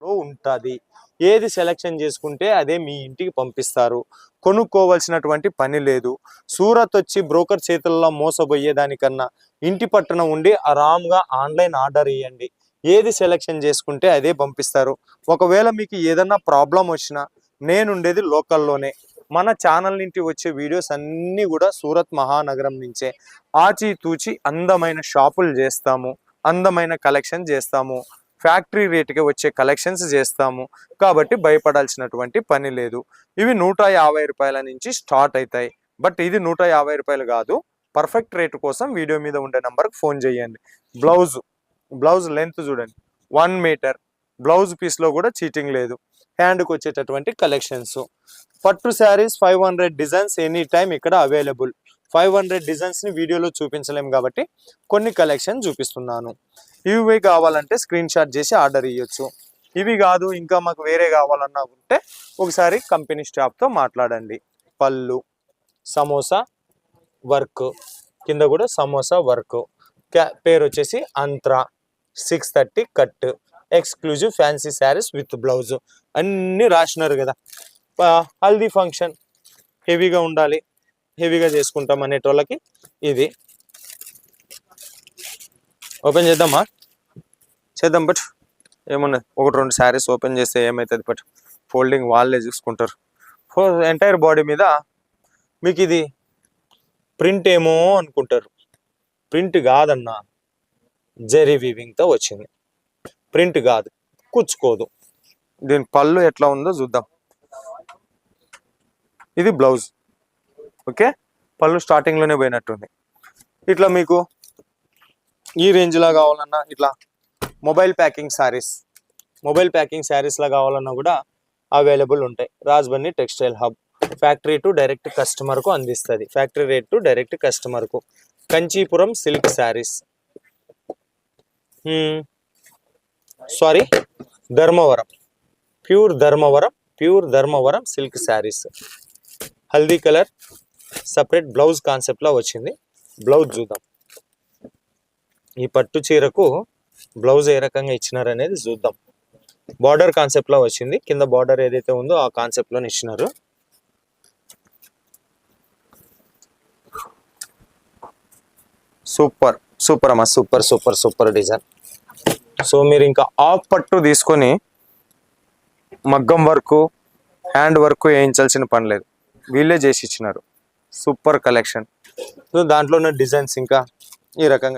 ఉంటుంది. ఏది సెలెక్షన్ చేసుకుంటే అదే మీ ఇంటికి పంపిస్తారు. కొనుక్కోవాల్సినటువంటి పని లేదు. సూరత్ వచ్చి బ్రోకర్ చేతుల్లో మోసపోయేదానికన్నా ఇంటి పట్టున ఉండి ఆరాంగా ఆన్లైన్ ఆర్డర్ ఇవ్వండి. ఏది సెలెక్షన్ చేసుకుంటే అదే పంపిస్తారు. ఒకవేళ మీకు ఏదన్నా ప్రాబ్లం వచ్చినా నేనుండేది లోకల్లోనే. మన ఛానల్ నుండి వచ్చే వీడియోస్ అన్నీ కూడా సూరత్ మహానగరం నుంచే. ఆచితూచి అందమైన షాపులు చేస్తాము, అందమైన కలెక్షన్ చేస్తాము, ఫ్యాక్టరీ రేటుకి వచ్చే కలెక్షన్స్ చేస్తాము. కాబట్టి భయపడాల్సినటువంటి పని లేదు. ఇవి 150 రూపాయల నుంచి స్టార్ట్ అవుతాయి. బట్ ఇది 150 రూపాయలు కాదు. పర్ఫెక్ట్ రేటు కోసం వీడియో మీద ఉండే నెంబర్కి ఫోన్ చేయండి. బ్లౌజ్ లెంత్ చూడండి 1 మీటర్. బ్లౌజ్ పీస్లో కూడా చీటింగ్ లేదు. హ్యాండ్కి వచ్చేటటువంటి కలెక్షన్స్. పట్టు శారీస్ 500 డిజైన్స్ ఎనీ టైం ఇక్కడ అవైలబుల్. 500 డిజైన్స్ని వీడియోలో చూపించలేము కాబట్టి కొన్ని కలెక్షన్ చూపిస్తున్నాను. ఇవి కావాలంటే స్క్రీన్ షాట్ చేసి ఆర్డర్ ఇవ్వచ్చు. ఇవి కాదు ఇంకా మాకు వేరే కావాలన్నా ఉంటే ఒకసారి కంపెనీ స్టాఫ్తో మాట్లాడండి. పళ్ళు సమోసా వర్క్, కింద కూడా సమోసా వర్క్. పేరు వచ్చేసి Antara 630 cut. Exclusive fancy saris with blouse అన్నీ రాసినారు కదా. హల్దీ ఫంక్షన్ హెవీగా ఉండాలి, హెవీగా చేసుకుంటాం అనేటోళ్ళకి ఇది. ఓపెన్ చేద్దామా? చేద్దాం. బట్ ఏమున్నది, 1-2 శారీస్ ఓపెన్ చేస్తే ఏమవుతుంది? బట్ ఫోల్డింగ్ వాళ్ళే చూసుకుంటారు. ఎంటైర్ బాడీ మీద మీకు ఇది ప్రింట్ ఏమో అనుకుంటారు. ప్రింట్ కాదన్నా, జెరీ వీవింగ్తో వచ్చింది. ప్రింట్ కాదు, కుచ్చుకోదు. దీని పళ్ళు ఎట్లా ఉందో చూద్దాం. ఇది బ్లౌజ్. ఓకే, పళ్ళు స్టార్టింగ్లోనే పోయినట్టుంది. ఇట్లా మీకు ఈ రేంజ్లా కావాలన్నా, ఇట్లా మొబైల్ ప్యాకింగ్ శారీస్లా కావాలన్నా కూడా అవైలబుల్ ఉంటాయి. Rajbunny textile hub factory to direct కస్టమర్కు అందిస్తుంది. ఫ్యాక్టరీ రేట్ టు డైరెక్ట్ కస్టమర్కు. Kanchipuram silk saris, Dharmavaram pure Dharmavaram silk saris. Haldi colour separate blouse కాన్సెప్ట్లా వచ్చింది. బ్లౌజ్ చూద్దాం. ఈ పట్టు చీరకు బ్లౌజ్ ఏ రకంగా ఇచ్చినారనేది చూద్దాం. బార్డర్ కాన్సెప్ట్లో వచ్చింది. కింద బార్డర్ ఏదైతే ఉందో ఆ కాన్సెప్ట్లోనే ఇచ్చినారు. సూపర్ అమ్మా, సూపర్ డిజైన్. సో మీరు ఇంకా ఆఫ్ పట్టు తీసుకొని మగ్గం వర్క్, హ్యాండ్ వర్క్ వేయించాల్సిన పని లేదు, వీళ్ళే చేసి ఇచ్చినారు. Super collection. సో దాంట్లో ఉన్న డిజైన్స్ ఇంకా ఈ రకంగా